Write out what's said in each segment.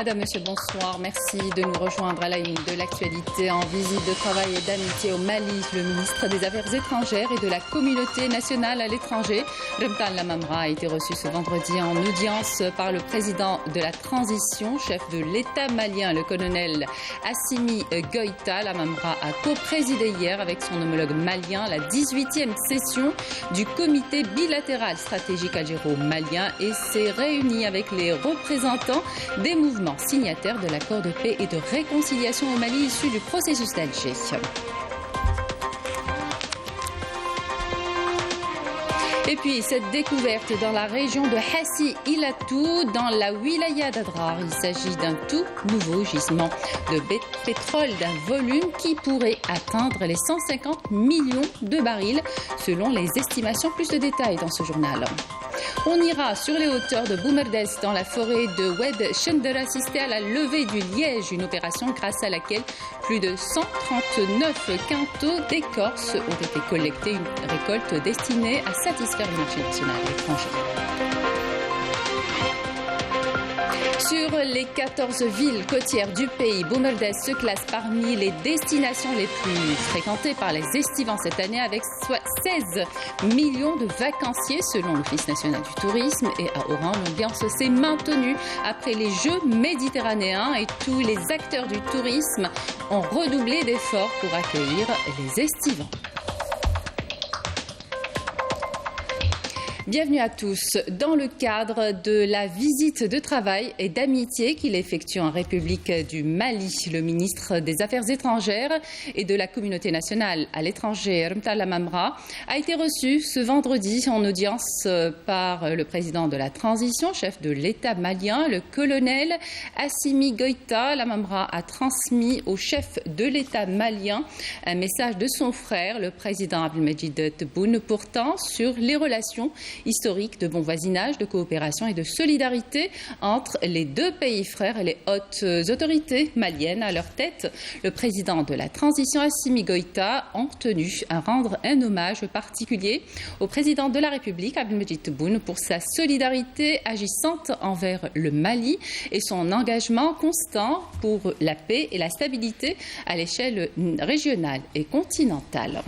Madame, Monsieur, bonsoir. Merci de nous rejoindre à la une de l'actualité. En visite de travail et d'amitié au Mali, le ministre des Affaires étrangères et de la communauté nationale à l'étranger, Remtal Lamamra, a été reçu ce vendredi en audience par le président de la transition, chef de l'État malien, le colonel Assimi Goïta. Lamamra a co-présidé hier avec son homologue malien la 18e session du comité bilatéral stratégique algéro-malien et s'est réuni avec les représentants des mouvements signataires de l'accord de paix et de réconciliation au Mali issu du processus d'Alger. Et puis, cette découverte dans la région de Hassi Ilatou, dans la wilaya d'Adrar. Il s'agit d'un tout nouveau gisement de pétrole d'un volume qui pourrait atteindre les 150 millions de barils, selon les estimations. Plus de détails dans ce journal. On ira sur les hauteurs de Boumerdes, dans la forêt de Oued Chender, assister à la levée du liège, une opération grâce à laquelle plus de 139 quintaux d'écorce ont été collectés, une récolte destinée à satisfaire le marché national et étranger. Sur les 14 villes côtières du pays, Boumerdes se classe parmi les destinations les plus fréquentées par les estivants cette année, avec soit 16 millions de vacanciers selon l'Office national du tourisme. Et à Oran, l'ambiance s'est maintenue après les Jeux méditerranéens et tous les acteurs du tourisme ont redoublé d'efforts pour accueillir les estivants. Bienvenue à tous. Dans le cadre de la visite de travail et d'amitié qu'il effectue en République du Mali, le ministre des Affaires étrangères et de la communauté nationale à l'étranger, Remtal Lamamra, a été reçu ce vendredi en audience par le président de la transition, chef de l'État malien, le colonel Assimi Goïta. Lamamra a transmis au chef de l'État malien un message de son frère, le président Abdelmajid Tebboune, portant sur les relations historique de bon voisinage, de coopération et de solidarité entre les deux pays frères et les hautes autorités maliennes. À leur tête, le président de la transition, Assimi Goïta, ont tenu à rendre un hommage particulier au président de la République, Abdelmajid Tebboune, pour sa solidarité agissante envers le Mali et son engagement constant pour la paix et la stabilité à l'échelle régionale et continentale.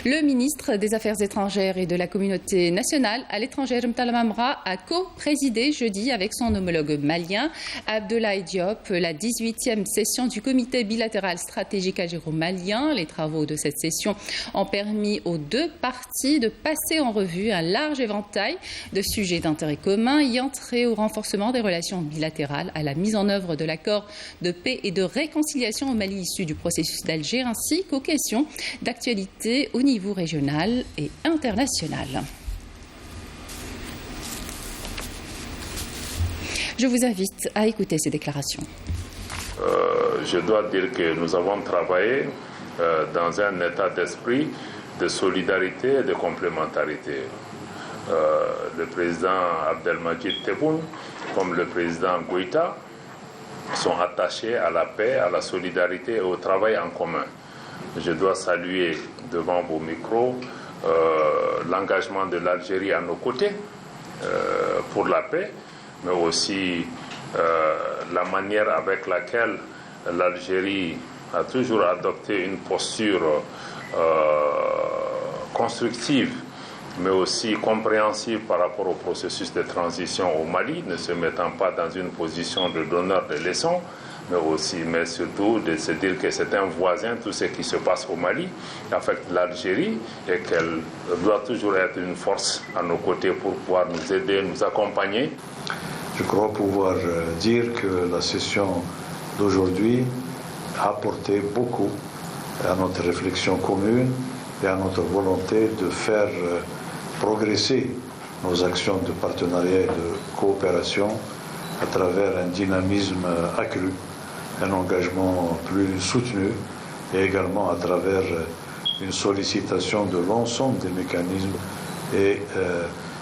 Le ministre des Affaires étrangères et de la communauté nationale à l'étranger, Remtal Lamamra, a co-présidé jeudi avec son homologue malien, Abdoulaye Diop, la 18e session du comité bilatéral stratégique algéro-malien. Les travaux de cette session ont permis aux deux parties de passer en revue un large éventail de sujets d'intérêt commun ayant trait au renforcement des relations bilatérales, à la mise en œuvre de l'accord de paix et de réconciliation au Mali issu du processus d'Alger, ainsi qu'aux questions d'actualité au niveau régional et international. Je vous invite à écouter ces déclarations. Je dois dire que nous avons travaillé dans un état d'esprit de solidarité et de complémentarité. Le président Abdelmajid Tebboune, comme le président Goïta, sont attachés à la paix, à la solidarité et au travail en commun. Je dois saluer devant vos micros l'engagement de l'Algérie à nos côtés pour la paix, mais aussi la manière avec laquelle l'Algérie a toujours adopté une posture constructive, mais aussi compréhensive par rapport au processus de transition au Mali, ne se mettant pas dans une position de donneur de leçons, mais surtout de se dire que c'est un voisin, tout ce qui se passe au Mali affecte l'Algérie et qu'elle doit toujours être une force à nos côtés pour pouvoir nous aider, nous accompagner. Je crois pouvoir dire que la session d'aujourd'hui a apporté beaucoup à notre réflexion commune et à notre volonté de faire progresser nos actions de partenariat et de coopération à travers un dynamisme accru, un engagement plus soutenu et également à travers une sollicitation de l'ensemble des mécanismes et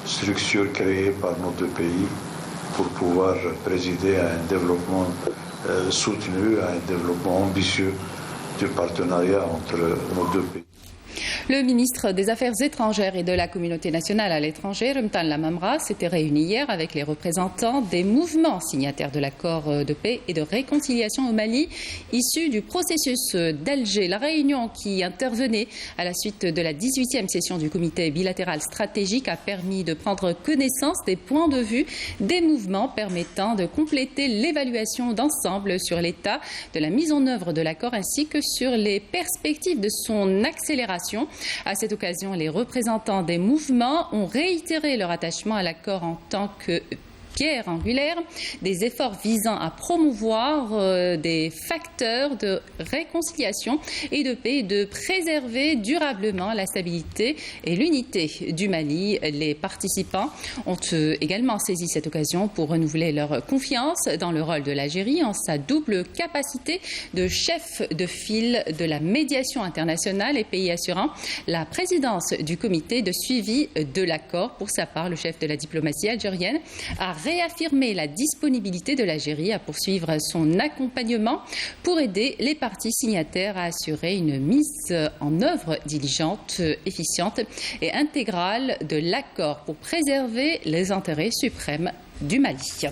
structures créées par nos deux pays pour pouvoir présider à un développement soutenu, à un développement ambitieux du partenariat entre nos deux pays. Le ministre des Affaires étrangères et de la communauté nationale à l'étranger, Ramtan Lamamra, s'était réuni hier avec les représentants des mouvements signataires de l'accord de paix et de réconciliation au Mali, issus du processus d'Alger. La réunion qui intervenait à la suite de la 18e session du comité bilatéral stratégique a permis de prendre connaissance des points de vue des mouvements permettant de compléter l'évaluation d'ensemble sur l'état de la mise en œuvre de l'accord ainsi que sur les perspectives de son accélération. À cette occasion, les représentants des mouvements ont réitéré leur attachement à l'accord en tant que pierre angulaire des efforts visant à promouvoir des facteurs de réconciliation et de paix et de préserver durablement la stabilité et l'unité du Mali. Les participants ont également saisi cette occasion pour renouveler leur confiance dans le rôle de l'Algérie en sa double capacité de chef de file de la médiation internationale et pays assurant la présidence du comité de suivi de l'accord. Pour sa part, le chef de la diplomatie algérienne a réaffirmer la disponibilité de l'Algérie à poursuivre son accompagnement pour aider les parties signataires à assurer une mise en œuvre diligente, efficiente et intégrale de l'accord pour préserver les intérêts suprêmes du Mali.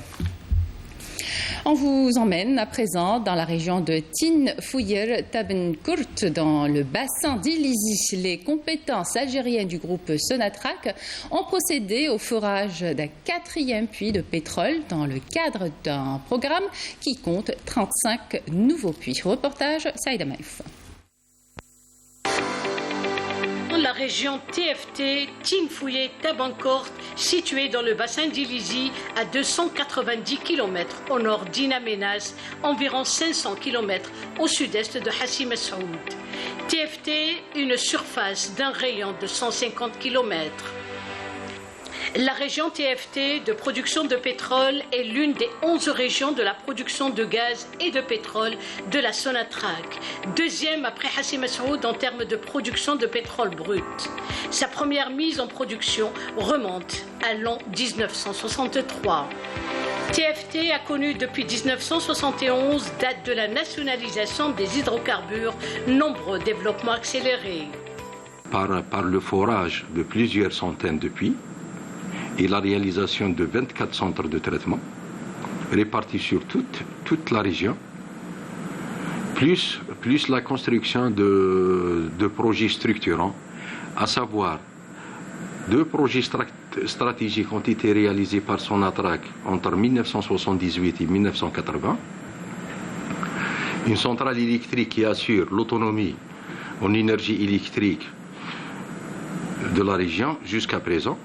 On vous emmène à présent dans la région de Tinfouyer Tabenkurt, dans le bassin d'Ilizi. Les compétences algériennes du groupe Sonatrach ont procédé au forage d'un 4e puits de pétrole dans le cadre d'un programme qui compte 35 nouveaux puits. Reportage Saïda Maïf. La région TFT, Tinfouyer Tabenkurt, située dans le bassin d'Ilizi à 290 km au nord d'Inamenas, environ 500 km au sud-est de Hassi Messoud. TFT, une surface d'un rayon de 150 km. La région TFT de production de pétrole est l'une des 11 régions de la production de gaz et de pétrole de la Sonatrach, deuxième après Hassi Messoud en termes de production de pétrole brut. Sa première mise en production remonte à l'an 1963. TFT a connu depuis 1971, date de la nationalisation des hydrocarbures, nombreux développements accélérés. Par le forage de plusieurs centaines de puits, et la réalisation de 24 centres de traitement répartis sur toute la région, plus la construction de projets structurants, à savoir 2 projets stratégiques ont été réalisés par Sonatrach entre 1978 et 1980. Une centrale électrique qui assure l'autonomie en énergie électrique de la région jusqu'à présent.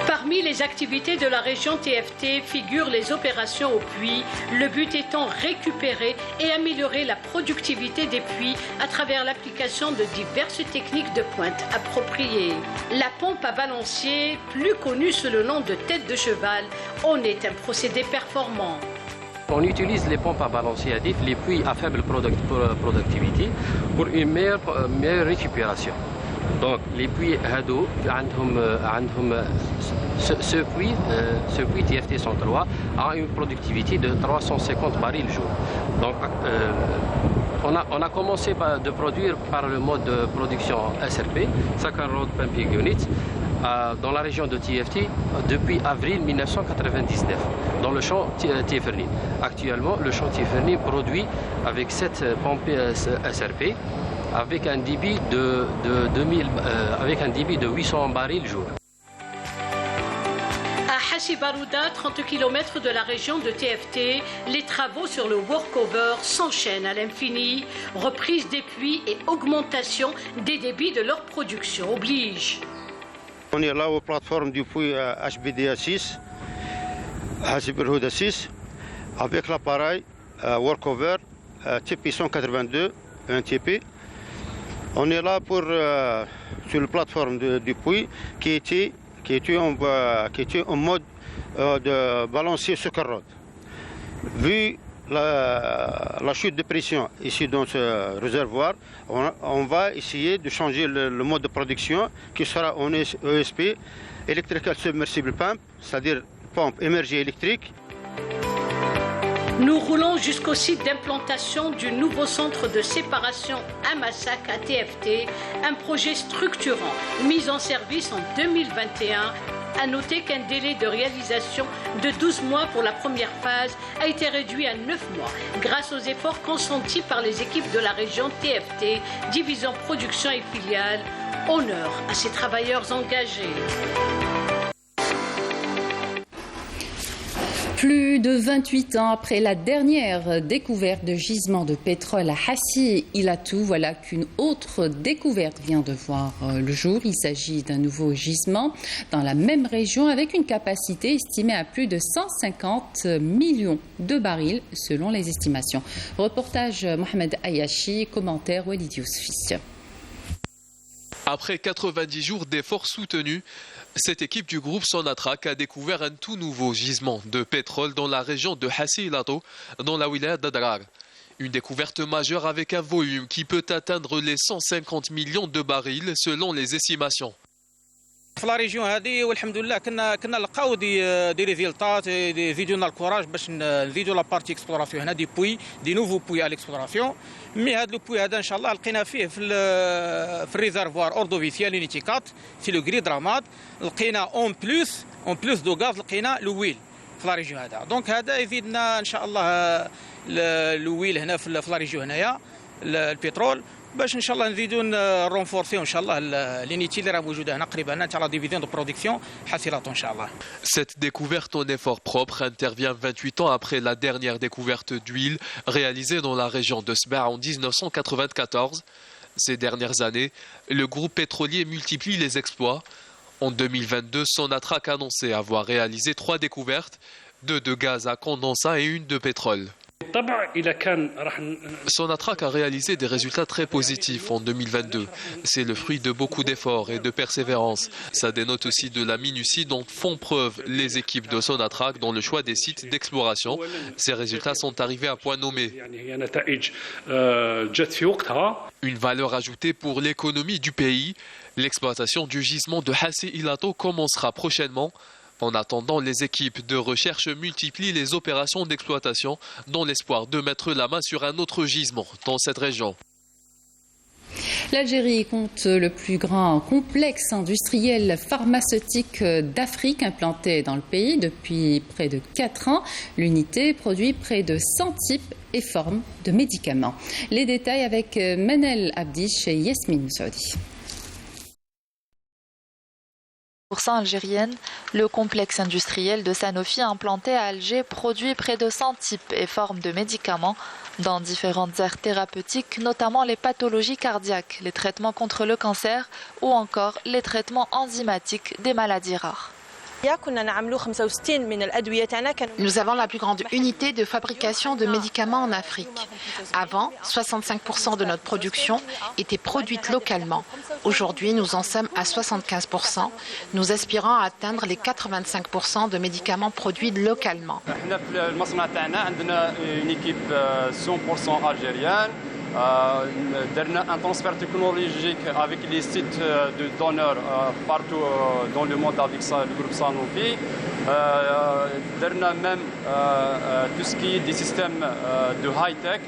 Parmi les activités de la région TFT figurent les opérations au puits, le but étant récupérer et améliorer la productivité des puits à travers l'application de diverses techniques de pointe appropriées. La pompe à balancier, plus connue sous le nom de tête de cheval, en est un procédé performant. On utilise les pompes à balancier additifs, les puits à faible productivité, pour une meilleure récupération. Donc les puits هادو عندهم ce puits TFT 103 a une productivité de 350 barils le jour. Donc on a commencé de produire par le mode de production SRP, Second Road Pumping Unit, dans la région de TFT depuis avril 1999, dans le champ Tieferni. Actuellement, le champ Tieferni produit avec 7 pompes SRP avec un débit de 800 barils le jour. À Hassi Barouda, 30 km de la région de TFT, les travaux sur le workover s'enchaînent à l'infini. Reprise des puits et augmentation des débits de leur production oblige. On est là aux plateformes du puits HBDA 6, Hassi Barouda 6, avec l'appareil workover TP 182, un TP. On est là sur la plateforme du puits qui était en mode de balancier sur carotte. Vu la chute de pression ici dans ce réservoir, on va essayer de changer le mode de production qui sera en ESP, Electrical Submersible Pump, c'est-à-dire pompe émergée électrique. Nous roulons jusqu'au site d'implantation du nouveau centre de séparation à Massac à TFT, un projet structurant mis en service en 2021. À noter qu'un délai de réalisation de 12 mois pour la première phase a été réduit à 9 mois grâce aux efforts consentis par les équipes de la région TFT, division production et filiale. Honneur à ces travailleurs engagés. Plus de 28 ans après la dernière découverte de gisement de pétrole à Hassi Ilatou, voilà qu'une autre découverte vient de voir le jour. Il s'agit d'un nouveau gisement dans la même région avec une capacité estimée à plus de 150 millions de barils selon les estimations. Reportage Mohamed Ayashi, commentaire Walid Yousfi. Après 90 jours d'efforts soutenus, cette équipe du groupe Sonatrach a découvert un tout nouveau gisement de pétrole dans la région de Hassi Ilatou, dans la wilaya d'Adrar. Une découverte majeure avec un volume qui peut atteindre les 150 millions de barils selon les estimations. في لا ريجيون هذه والحمد لله كنا لقاو دي ريزولطات دي زيدونا الكوراج باش نزيدوا لا بارتي اكسبلوراسيون هنا دي نوفو بوي على الاكسبلوراسيون مي هذا لو بوي هذا ان شاء الله لقينا فيه في الريزرفوار اوردوفيسيال لونيتي 4 في لو غري درامات لقينا اون بلوس دو غاز لقينا لويل في لا ريجيون هذا دونك هذا يزيدنا ان شاء الله لويل هنا في لا ريجيون هنايا البترول باش ان شاء الله نزيدوا نرونفورسيو ان شاء الله لينيتي اللي راه موجوده هنا قريبه هنا تاع لا ديفيزيون دو برودكسيون حاسيلاتو ان شاء الله. Cette découverte en effort propre intervient 28 ans après la dernière découverte d'huile réalisée dans la région de Sbar en 1994. Ces dernières années, le groupe pétrolier multiplie les exploits. En 2022, Sonatrach a annoncé avoir réalisé 3 découvertes, 2 de gaz à condensat et 1 de pétrole. Sonatrach a réalisé des résultats très positifs en 2022. C'est le fruit de beaucoup d'efforts et de persévérance. Ça dénote aussi de la minutie dont font preuve les équipes de Sonatrach dans le choix des sites d'exploration. Ces résultats sont arrivés à point nommé. Une valeur ajoutée pour l'économie du pays. L'exploitation du gisement de Hassi Ilatou commencera prochainement. En attendant, les équipes de recherche multiplient les opérations d'exploitation dans l'espoir de mettre la main sur un autre gisement dans cette région. L'Algérie compte le plus grand complexe industriel pharmaceutique d'Afrique implanté dans le pays depuis près de 4 ans. L'unité produit près de 100 types et formes de médicaments. Les détails avec Manel Abdish et Yasmine Saudi. Algérienne, le complexe industriel de Sanofi implanté à Alger produit près de 100 types et formes de médicaments dans différentes aires thérapeutiques, notamment les pathologies cardiaques, les traitements contre le cancer ou encore les traitements enzymatiques des maladies rares. Nous avons la plus grande unité de fabrication de médicaments en Afrique. Avant, 65% de notre production était produite localement. Aujourd'hui, nous en sommes à 75%. Nous aspirons à atteindre les 85% de médicaments produits localement. درنا un transfert technologique avec les sites de donneurs partout dans le monde avec le groupe Sanofi. درنا même tout ce qui est des systèmes de high-tech,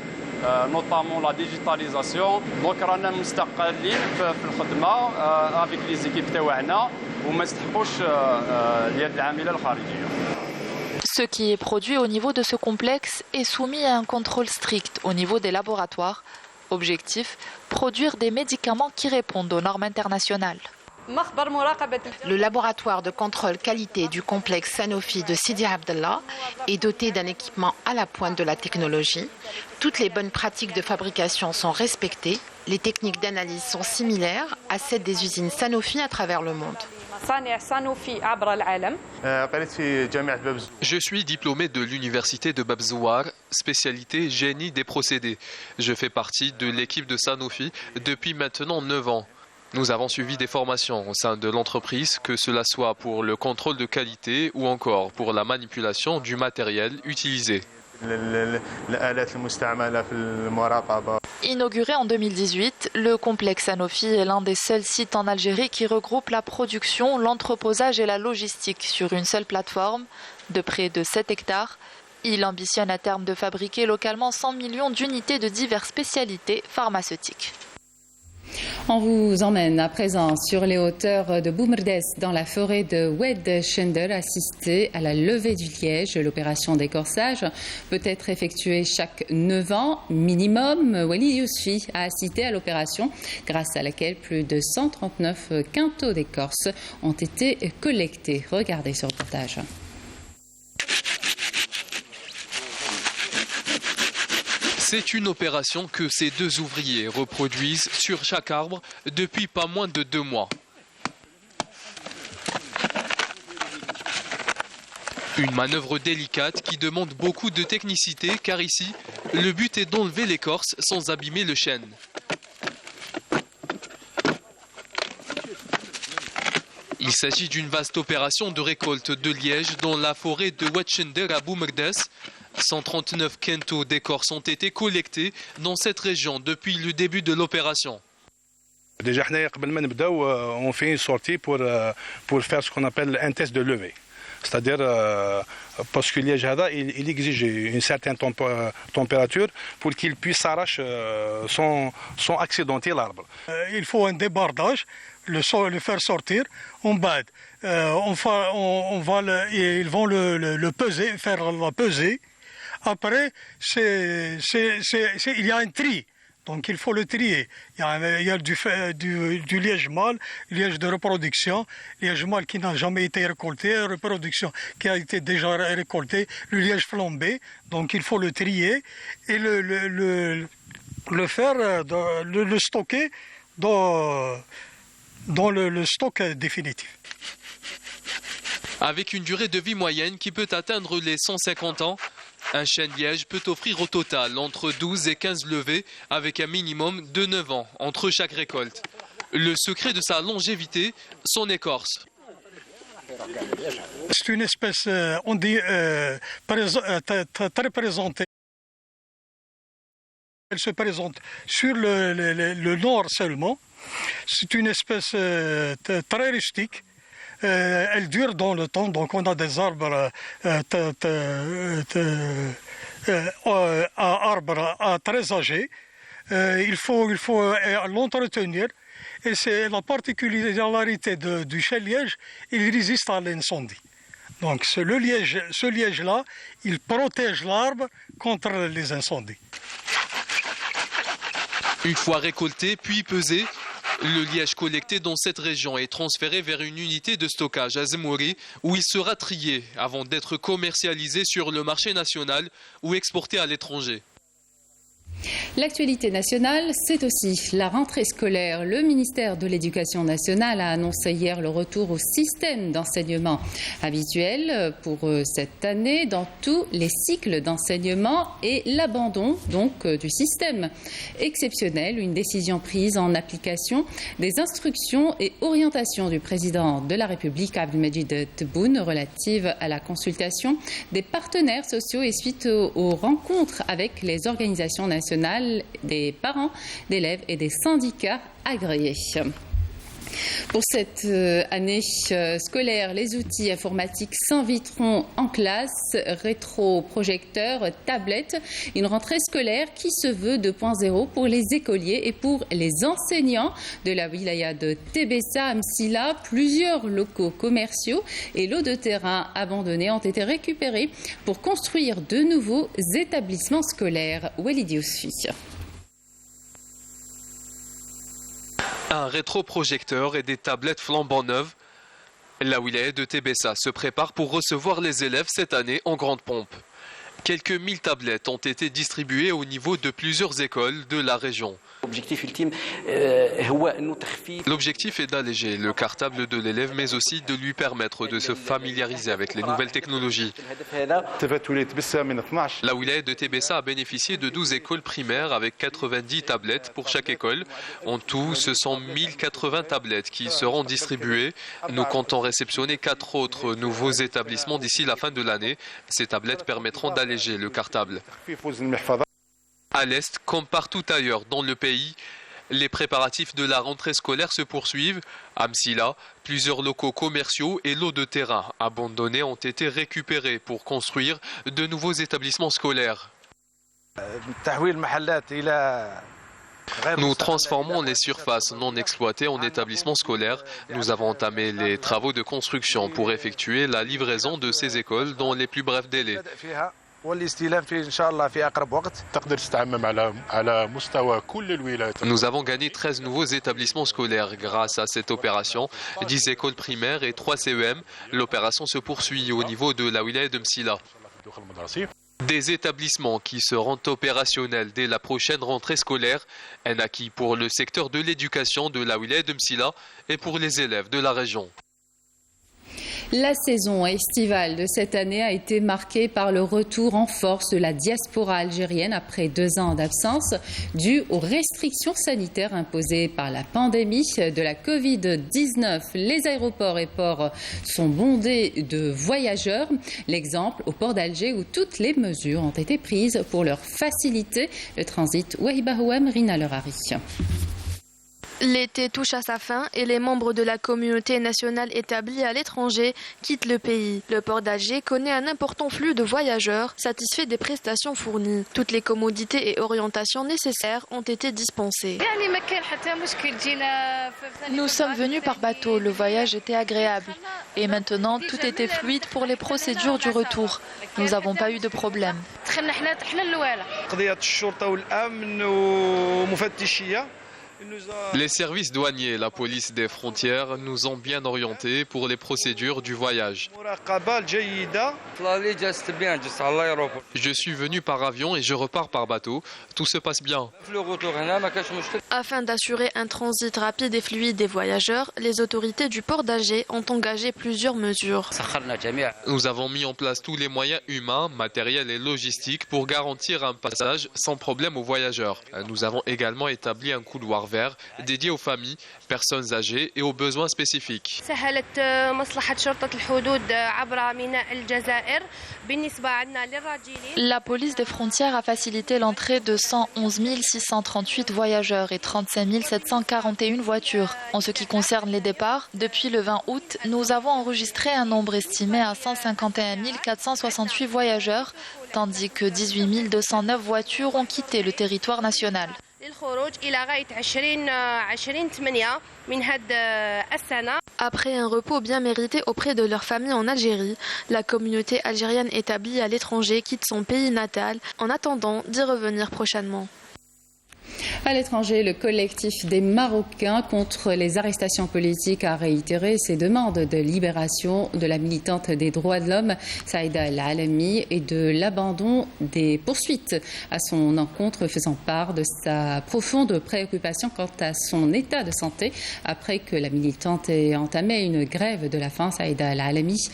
notamment la digitalisation. Donc رانا مستقلين في الخدمة avec les équipes تاعنا وما نستحقوش اليد العاملة الخارجية. Ce qui est produit au niveau de ce complexe est soumis à un contrôle strict au niveau des laboratoires. Objectif, produire des médicaments qui répondent aux normes internationales. Le laboratoire de contrôle qualité du complexe Sanofi de Sidi Abdallah est doté d'un équipement à la pointe de la technologie. Toutes les bonnes pratiques de fabrication sont respectées. Les techniques d'analyse sont similaires à celles des usines Sanofi à travers le monde. Je suis diplômé de l'université de Babzouar, spécialité génie des procédés. Je fais partie de l'équipe de Sanofi depuis maintenant 9 ans. Nous avons suivi des formations au sein de l'entreprise, que cela soit pour le contrôle de qualité ou encore pour la manipulation du matériel utilisé. Inauguré en 2018, le complexe Sanofi est l'un des seuls sites en Algérie qui regroupe la production, l'entreposage et la logistique sur une seule plateforme de près de 7 hectares. Il ambitionne à terme de fabriquer localement 100 millions d'unités de diverses spécialités pharmaceutiques. On vous emmène à présent sur les hauteurs de Boumerdès dans la forêt de Oued Chender, assister à la levée du liège. L'opération d'écorçage peut être effectuée chaque 9 ans minimum. Wali Yousfi a assisté à l'opération grâce à laquelle plus de 139 quintaux d'écorce ont été collectés. Regardez ce reportage. C'est une opération que ces deux ouvriers reproduisent sur chaque arbre depuis pas moins de 2 mois. Une manœuvre délicate qui demande beaucoup de technicité car ici, le but est d'enlever l'écorce sans abîmer le chêne. Il s'agit d'une vaste opération de récolte de liège dans la forêt de Oued Chender à Boumerdès. 139 quintaux d'écorce ont été collectés dans cette région depuis le début de l'opération. Déjà, on fait une sortie pour faire ce qu'on appelle un test de levée. C'est-à-dire, parce que le liège il exige une certaine température pour qu'il puisse s'arracher sans accidenter l'arbre. Il faut un débardage, le faire sortir, on bade. Ils vont le peser, faire la pesée. Après, il y a un tri, donc il faut le trier. Il y a du liège mâle, liège de reproduction, liège mâle qui n'a jamais été récolté, reproduction qui a été déjà récoltée, le liège flambé, donc il faut le trier et le stocker dans le stock définitif. Avec une durée de vie moyenne qui peut atteindre les 150 ans, un chêne liège peut offrir au total entre 12 et 15 levées avec un minimum de 9 ans entre chaque récolte. Le secret de sa longévité, son écorce. C'est une espèce, on dit, très présentée. Elle se présente sur le nord seulement. C'est une espèce très rustique. Elle dure dans le temps, donc on a des arbres très âgés. Il faut l'entretenir. Et c'est la particularité du chêne liège, il résiste à l'incendie. Donc ce liège-là, il protège l'arbre contre les incendies. Une fois récolté puis pesé, le liège collecté dans cette région est transféré vers une unité de stockage à Zemouri où il sera trié avant d'être commercialisé sur le marché national ou exporté à l'étranger. L'actualité nationale, c'est aussi la rentrée scolaire. Le ministère de l'Éducation nationale a annoncé hier le retour au système d'enseignement habituel pour cette année dans tous les cycles d'enseignement et l'abandon donc du système exceptionnel, une décision prise en application des instructions et orientations du président de la République Abdelmajid Tebboune relative à la consultation des partenaires sociaux et suite aux rencontres avec les organisations nationales, des parents, d'élèves et des syndicats agréés. Pour cette année scolaire, les outils informatiques s'inviteront en classe, rétroprojecteurs, tablettes, une rentrée scolaire qui se veut 2.0 pour les écoliers et pour les enseignants de la wilaya de Tébessa à Msila. Plusieurs locaux commerciaux et lots de terrain abandonnés ont été récupérés pour construire de nouveaux établissements scolaires. Walid Yousfi. Un rétroprojecteur et des tablettes flambant neuves. La wilaya de Tébessa se prépare pour recevoir les élèves cette année en grande pompe. Quelques 1000 tablettes ont été distribuées au niveau de plusieurs écoles de la région. L'objectif est d'alléger le cartable de l'élève, mais aussi de lui permettre de se familiariser avec les nouvelles technologies. La wilaya de Tébessa a bénéficié de 12 écoles primaires avec 90 tablettes pour chaque école. En tout, ce sont 1080 tablettes qui seront distribuées. Nous comptons réceptionner 4 autres nouveaux établissements d'ici la fin de l'année. Ces tablettes permettront d'alléger le cartable. À l'est, comme partout ailleurs dans le pays, Les préparatifs de la rentrée scolaire se poursuivent. À Msila, plusieurs locaux commerciaux et lots de terrain abandonnés ont été récupérés pour construire de nouveaux établissements scolaires. Nous transformons les surfaces non exploitées en établissements scolaires. Nous avons entamé les travaux de construction pour effectuer la livraison de ces écoles dans les plus brefs délais. Nous avons gagné 13 nouveaux établissements scolaires grâce à cette opération, 10 écoles primaires et 3 CEM. L'opération se poursuit au niveau de la wilaya de Msila. Des établissements qui seront opérationnels dès la prochaine rentrée scolaire, un acquis pour le secteur de l'éducation de la wilaya de Msila et pour les élèves de la région. La saison estivale de cette année a été marquée par le retour en force de la diaspora algérienne après 2 ans d'absence dû aux restrictions sanitaires imposées par la pandémie de la Covid-19. Les aéroports et ports sont bondés de voyageurs. L'exemple au port d'Alger où toutes les mesures ont été prises pour leur faciliter le transit. Wahiba Houem, Rina Lerari. L'été touche à sa fin et les membres de la communauté nationale établie à l'étranger quittent le pays. Le port d'Alger connaît un important flux de voyageurs, satisfait des prestations fournies. Toutes les commodités et orientations nécessaires ont été dispensées. Nous sommes venus par bateau, le voyage était agréable. Et maintenant, tout était fluide pour les procédures du retour. Nous n'avons pas eu de problème. Les services douaniers et la police des frontières nous ont bien orientés pour les procédures du voyage. Je suis venu par avion et je repars par bateau. Tout se passe bien. Afin d'assurer un transit rapide et fluide des voyageurs, les autorités du port d'Alger ont engagé plusieurs mesures. Nous avons mis en place tous les moyens humains, matériels et logistiques pour garantir un passage sans problème aux voyageurs. Nous avons également établi un couloir vert dédié aux familles, personnes âgées et aux besoins spécifiques. La police des frontières a facilité l'entrée de 111 638 voyageurs et 35 741 voitures. En ce qui concerne les départs, depuis le 20 août, nous avons enregistré un nombre estimé à 151 468 voyageurs, tandis que 18 209 voitures ont quitté le territoire national. Après un repos bien mérité auprès de leur famille en Algérie, la communauté algérienne établie à l'étranger quitte son pays natal en attendant d'y revenir prochainement. À l'étranger, le collectif des Marocains contre les arrestations politiques a réitéré ses demandes de libération de la militante des droits de l'homme, Saïda El Alami, et de l'abandon des poursuites à son encontre, faisant part de sa profonde préoccupation quant à son état de santé après que la militante ait entamé une grève de la faim. Saïda El Alami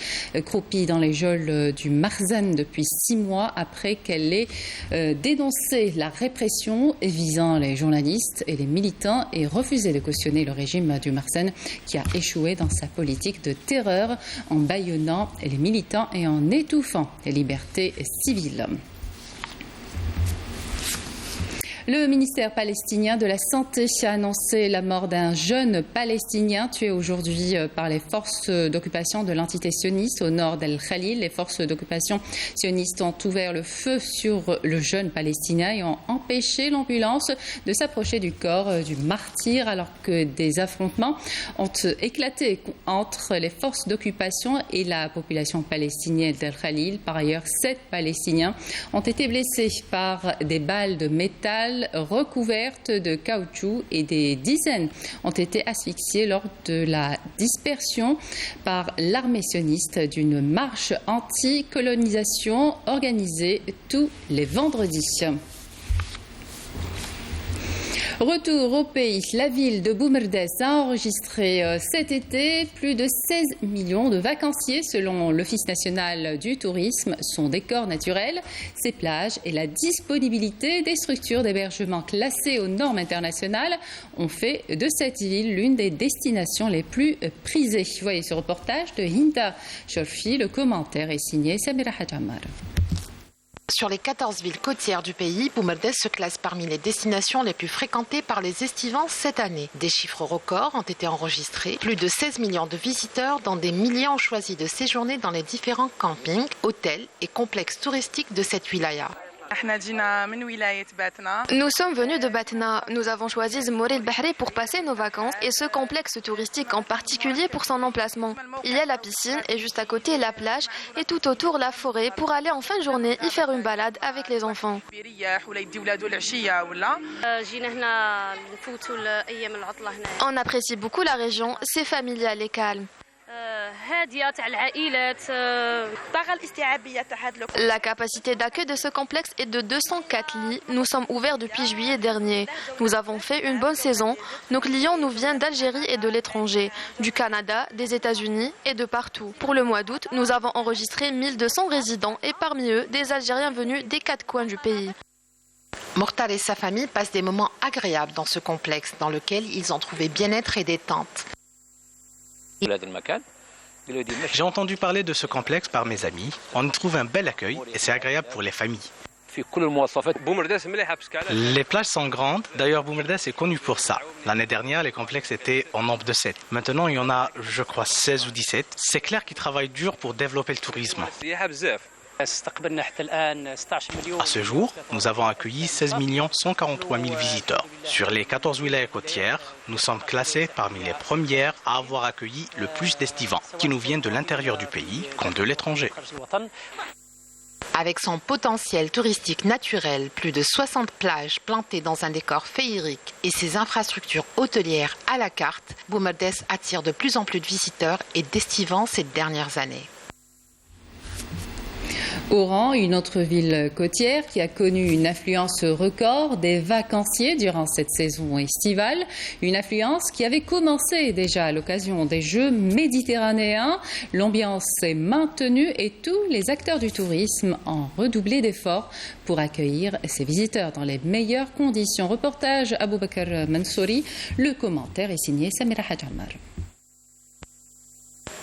croupit dans les geôles du Marzen depuis 6 mois après qu'elle ait dénoncé la répression visant les journalistes et les militants et refusé de cautionner le régime du Marzen qui a échoué dans sa politique de terreur en bâillonnant les militants et en étouffant les libertés civiles. Le ministère palestinien de la Santé a annoncé la mort d'un jeune Palestinien tué aujourd'hui par les forces d'occupation de l'entité sioniste au nord d'El Khalil. Les forces d'occupation sionistes ont ouvert le feu sur le jeune Palestinien et ont empêché l'ambulance de s'approcher du corps du martyr alors que des affrontements ont éclaté entre les forces d'occupation et la population palestinienne d'El Khalil. Par ailleurs, 7 Palestiniens ont été blessés par des balles de métal recouvertes de caoutchouc et des dizaines ont été asphyxiés lors de la dispersion par l'armée sioniste d'une marche anti-colonisation organisée tous les vendredis. Retour au pays, la ville de Boumerdès a enregistré cet été plus de 16 millions de vacanciers selon l'Office national du tourisme. Son décor naturel, ses plages et la disponibilité des structures d'hébergement classées aux normes internationales ont fait de cette ville l'une des destinations les plus prisées. Voyez ce reportage de Hinda Chorfi. Le commentaire est signé Samira Hajamar. Sur les 14 villes côtières du pays, Boumerdès se classe parmi les destinations les plus fréquentées par les estivants cette année. Des chiffres records ont été enregistrés. Plus de 16 millions de visiteurs, dont des milliers ont choisi de séjourner dans les différents campings, hôtels et complexes touristiques de cette wilaya. Nous sommes venus de Batna. Nous avons choisi Zmouri el-Bahri pour passer nos vacances et ce complexe touristique en particulier pour son emplacement. Il y a la piscine et juste à côté la plage et tout autour la forêt pour aller en fin de journée y faire une balade avec les enfants. On apprécie beaucoup la région, c'est familial et calme. La capacité d'accueil de ce complexe est de 204 lits. Nous sommes ouverts depuis juillet dernier. Nous avons fait une bonne saison. Nos clients nous viennent d'Algérie et de l'étranger, du Canada, des États-Unis et de partout. Pour le mois d'août, nous avons enregistré 1200 résidents et parmi eux, des Algériens venus des 4 coins du pays. Mortal et sa famille passent des moments agréables dans ce complexe dans lequel ils ont trouvé bien-être et détente. J'ai entendu parler de ce complexe par mes amis. On y trouve un bel accueil et c'est agréable pour les familles. Les plages sont grandes. D'ailleurs, Boumerdès est connu pour ça. L'année dernière, les complexes étaient en nombre de 7. Maintenant, il y en a, je crois, 16 ou 17. C'est clair qu'ils travaillent dur pour développer le tourisme. À ce jour, nous avons accueilli 16 143 000 visiteurs. Sur les 14 wilayas côtières, nous sommes classés parmi les premières à avoir accueilli le plus d'estivants, qui nous viennent de l'intérieur du pays comme de l'étranger. Avec son potentiel touristique naturel, plus de 60 plages plantées dans un décor féerique et ses infrastructures hôtelières à la carte, Boumerdès attire de plus en plus de visiteurs et d'estivants ces dernières années. Oran, une autre ville côtière qui a connu une affluence record des vacanciers durant cette saison estivale. Une affluence qui avait commencé déjà à l'occasion des Jeux méditerranéens. L'ambiance est maintenue et tous les acteurs du tourisme ont redoublé d'efforts pour accueillir ces visiteurs dans les meilleures conditions. Reportage Aboubakar Mansouri. Le commentaire est signé Samira Hadjamar.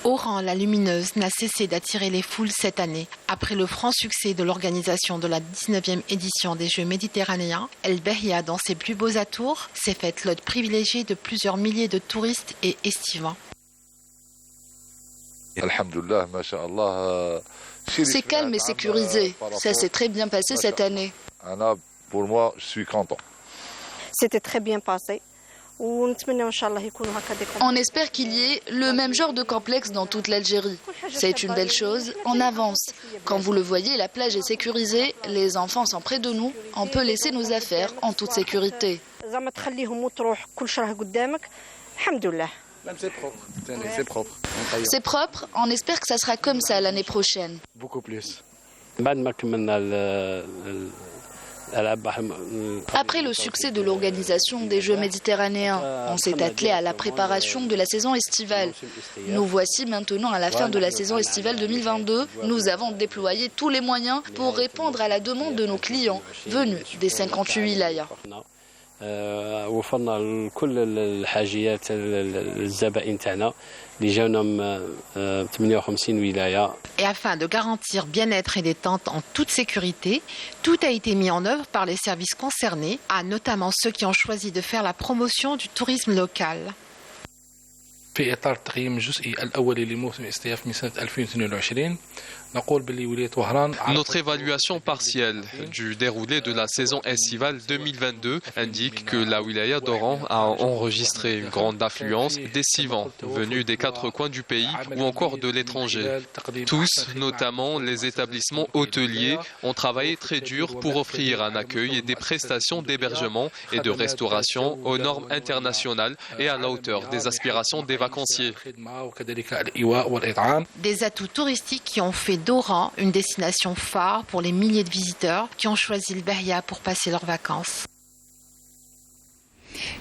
Oran, la lumineuse, n'a cessé d'attirer les foules cette année. Après le franc succès de l'organisation de la 19e édition des Jeux méditerranéens, El Behia, dans ses plus beaux atours, s'est faite l'hôte privilégiée de plusieurs milliers de touristes et estivants. C'est calme et sécurisé. Ça s'est très bien passé cette année. Pour moi, je suis content. C'était très bien passé. On espère qu'il y ait le même genre de complexe dans toute l'Algérie. C'est une belle chose, on avance. Quand vous le voyez, la plage est sécurisée, les enfants sont près de nous, on peut laisser nos affaires en toute sécurité. C'est propre. C'est propre, on espère que ça sera comme ça l'année prochaine. Beaucoup plus. Après le succès de l'organisation des Jeux méditerranéens, on s'est attelé à la préparation de la saison estivale. Nous voici maintenant à la fin de la saison estivale 2022. Nous avons déployé tous les moyens pour répondre à la demande de nos clients venus des 58 wilayas. وفرنا لكل الحاجيات الزبائن تاعنا اللي جاونا 58 ولايه. Et afin de garantir bien-être et détente en toute sécurité, tout a été mis en œuvre par les services concernés, notamment ceux qui ont choisi de faire la promotion du tourisme local. في إطار التقييم الجزئي الأولي لموسم الاستياف من سنة 2022 Notre évaluation partielle du déroulé de la saison estivale 2022 indique que la wilaya d'Oran a enregistré une grande affluence d'estivants venus des 4 coins du pays ou encore de l'étranger. Tous, notamment les établissements hôteliers, ont travaillé très dur pour offrir un accueil et des prestations d'hébergement et de restauration aux normes internationales et à la hauteur des aspirations des vacanciers. Des atouts touristiques qui ont fait d'Oran une destination phare pour les milliers de visiteurs qui ont choisi le Behia pour passer leurs vacances.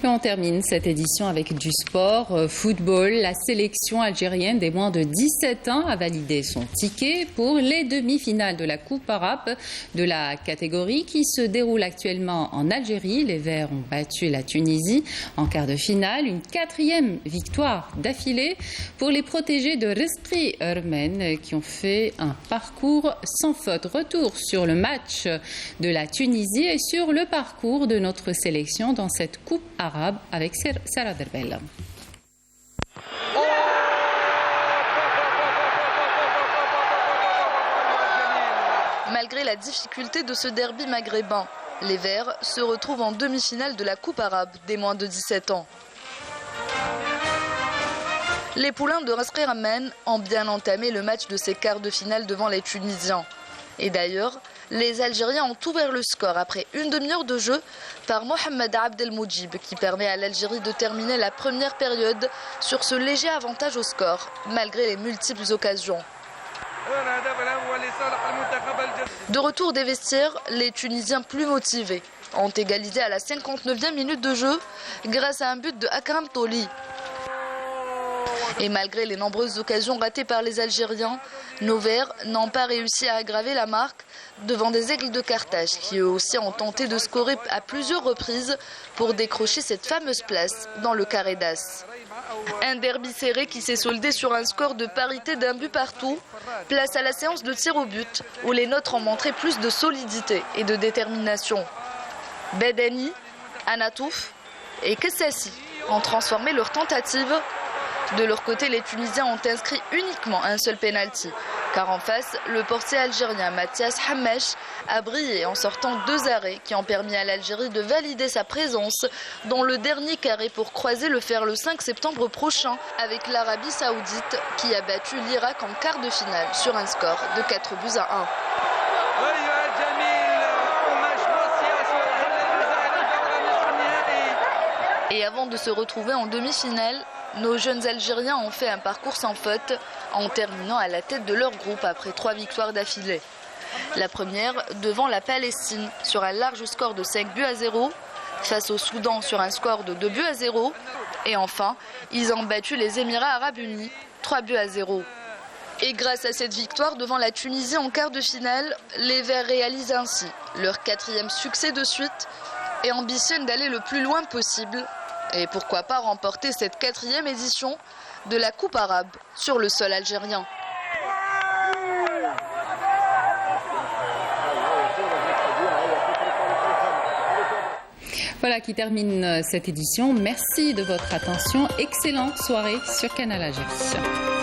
Et on termine cette édition avec du sport. Football, la sélection algérienne des moins de 17 ans a validé son ticket pour les demi-finales de la Coupe arabe de la catégorie qui se déroule actuellement en Algérie. Les Verts ont battu la Tunisie en quart de finale. Une 4e victoire d'affilée pour les protégés de Rizqi Ermen qui ont fait un parcours sans faute. Retour sur le match de la Tunisie et sur le parcours de notre sélection dans cette Coupe arabe avec Sarah Derbel. Malgré la difficulté de ce derby maghrébin, les Verts se retrouvent en demi-finale de la Coupe arabe des moins de 17 ans. Les poulains de Rizqi Ermen ont bien entamé le match de ces quarts de finale devant les Tunisiens. Et d'ailleurs, les Algériens ont ouvert le score après une demi-heure de jeu par Mohamed Abdelmoudjib qui permet à l'Algérie de terminer la première période sur ce léger avantage au score, malgré les multiples occasions. De retour des vestiaires, les Tunisiens plus motivés ont égalisé à la 59e minute de jeu grâce à un but de Akram Toli. Et malgré les nombreuses occasions ratées par les Algériens, nos Verts n'ont pas réussi à aggraver la marque devant des Aigles de Carthage qui eux aussi ont tenté de scorer à plusieurs reprises pour décrocher cette fameuse place dans le carré d'as. Un derby serré qui s'est soldé sur un score de parité d'un but partout. Place à la séance de tir au but où les nôtres ont montré plus de solidité et de détermination. Bedani, Anatouf et Kessassi ont transformé leur tentative. De leur côté, les Tunisiens ont inscrit uniquement un seul pénalty. Car en face, le portier algérien Mathias Hamesh a brillé en sortant 2 arrêts qui ont permis à l'Algérie de valider sa présence dans le dernier carré pour croiser le fer le 5 septembre prochain avec l'Arabie Saoudite qui a battu l'Irak en quart de finale sur un score de 4-1. Et avant de se retrouver en demi-finale, nos jeunes Algériens ont fait un parcours sans faute en terminant à la tête de leur groupe après 3 victoires d'affilée. La première devant la Palestine sur un large score de 5-0, face au Soudan sur un score de 2-0 et enfin, ils ont battu les Émirats Arabes Unis 3-0. Et grâce à cette victoire devant la Tunisie en quart de finale, les Verts réalisent ainsi leur 4e succès de suite et ambitionnent d'aller le plus loin possible. Et pourquoi pas remporter cette 4e édition de la Coupe arabe sur le sol algérien. Voilà qui termine cette édition. Merci de votre attention. Excellente soirée sur Canal Algérie.